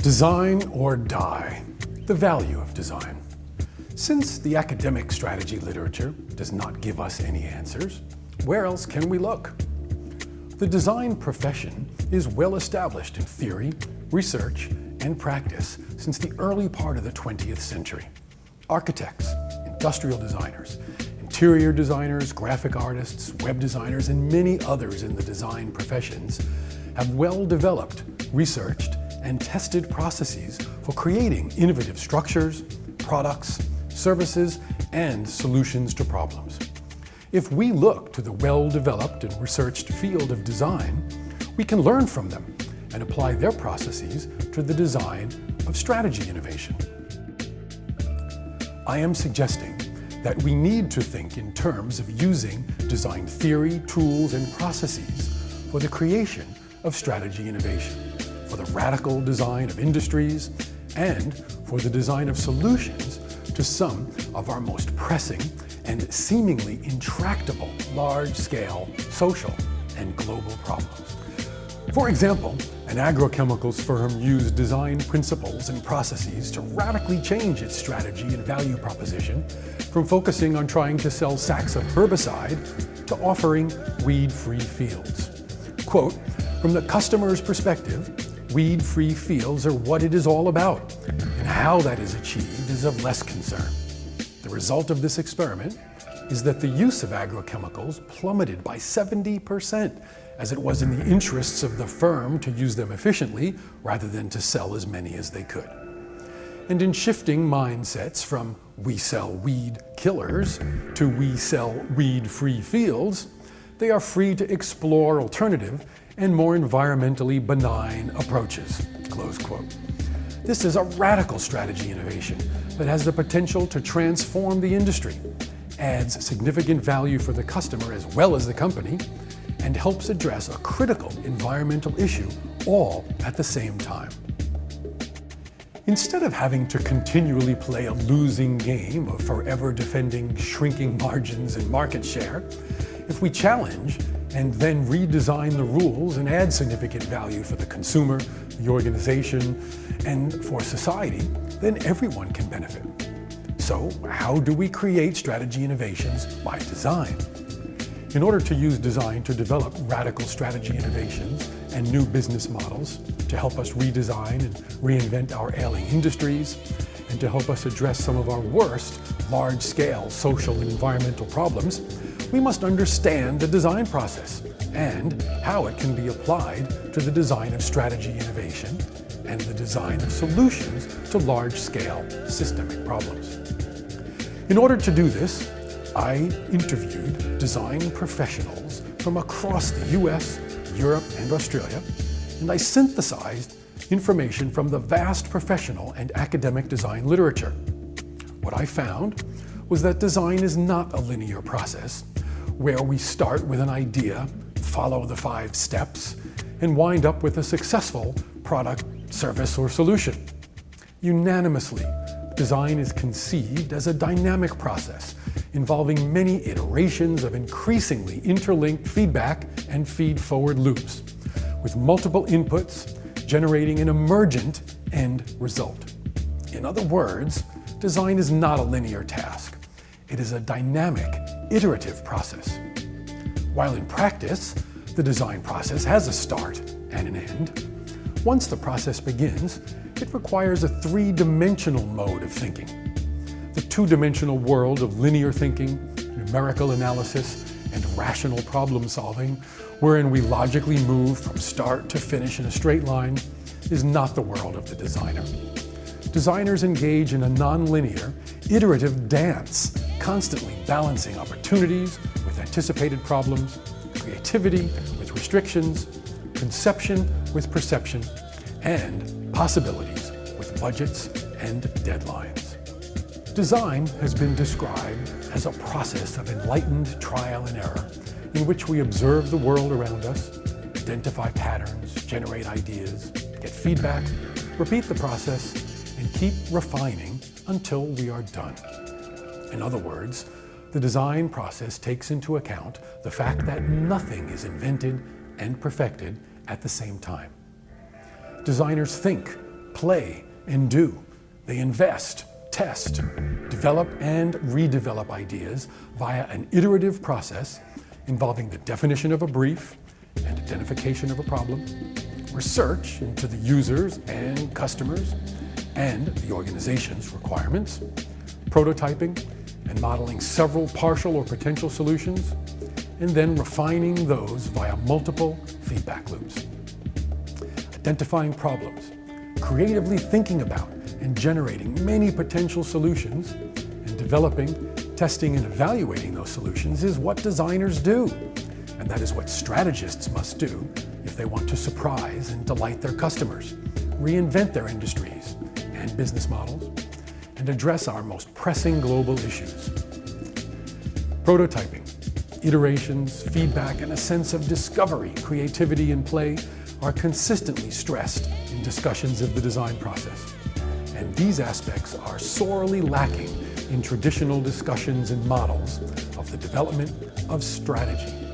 Design or die, the value of design. Since the academic strategy literature does not give us any answers, where else can we look? The design profession is well established in theory, research, and practice since the early part of the 20th century. Architects, industrial designers, interior designers, graphic artists, web designers, and many others in the design professions have well-developed, researched, and tested processes for creating innovative structures, products, services, and solutions to problems. If we look to the well-developed and researched field of design, we can learn from them and apply their processes to the design of strategy innovation. I am suggesting that we need to think in terms of using design theory, tools, and processes for the creation of strategy innovation, for the radical design of industries, and for the design of solutions to some of our most pressing and seemingly intractable large-scale social and global problems. For example, an agrochemicals firm used design principles and processes to radically change its strategy and value proposition from focusing on trying to sell sacks of herbicide to offering weed-free fields. Quote, "From the customer's perspective, weed-free fields are what it is all about, and how that is achieved is of less concern." The result of this experiment is that the use of agrochemicals plummeted by 70%, as it was in the interests of the firm to use them efficiently rather than to sell as many as they could. And in shifting mindsets from "we sell weed killers" to "we sell weed-free fields," they are free to explore alternative and more environmentally benign approaches, close quote. This is a radical strategy innovation that has the potential to transform the industry, adds significant value for the customer as well as the company, and helps address a critical environmental issue all at the same time. Instead of having to continually play a losing game of forever defending shrinking margins and market share, if we challenge and then redesign the rules and add significant value for the consumer, the organization, and for society, then everyone can benefit. So, how do we create strategy innovations by design? In order to use design to develop radical strategy innovations and new business models, to help us redesign and reinvent our ailing industries, and to help us address some of our worst large-scale social and environmental problems, we must understand the design process and how it can be applied to the design of strategy innovation and the design of solutions to large-scale systemic problems. In order to do this, I interviewed design professionals from across the US, Europe, and Australia, and I synthesized information from the vast professional and academic design literature. What I found was that design is not a linear process where we start with an idea, follow the 5 steps, and wind up with a successful product, service, or solution. Unanimously, design is conceived as a dynamic process involving many iterations of increasingly interlinked feedback and feed-forward loops, with multiple inputs generating an emergent end result. In other words, design is not a linear task. It is a dynamic, iterative process. While in practice, the design process has a start and an end. Once the process begins, it requires a 3-dimensional mode of thinking. The 2-dimensional world of linear thinking, numerical analysis, and rational problem solving, wherein we logically move from start to finish in a straight line, is not the world of the designer. Designers engage in a non-linear, iterative dance, constantly balancing opportunities with anticipated problems, creativity with restrictions, conception with perception, and possibilities with budgets and deadlines. Design has been described as a process of enlightened trial and error, in which we observe the world around us, identify patterns, generate ideas, get feedback, repeat the process, and keep refining until we are done. In other words, the design process takes into account the fact that nothing is invented and perfected at the same time. Designers think, play, and do. They invest, test, develop, and redevelop ideas via an iterative process involving the definition of a brief and identification of a problem, research into the users and customers and the organization's requirements, prototyping and modeling several partial or potential solutions, and then refining those via multiple feedback loops. Identifying problems, creatively thinking about and generating many potential solutions, and developing, testing, and evaluating those solutions is what designers do. And that is what strategists must do if they want to surprise and delight their customers, reinvent their industries and business models, and address our most pressing global issues. Prototyping, iterations, feedback, and a sense of discovery, creativity, and play are consistently stressed in discussions of the design process. And these aspects are sorely lacking in traditional discussions and models of the development of strategy.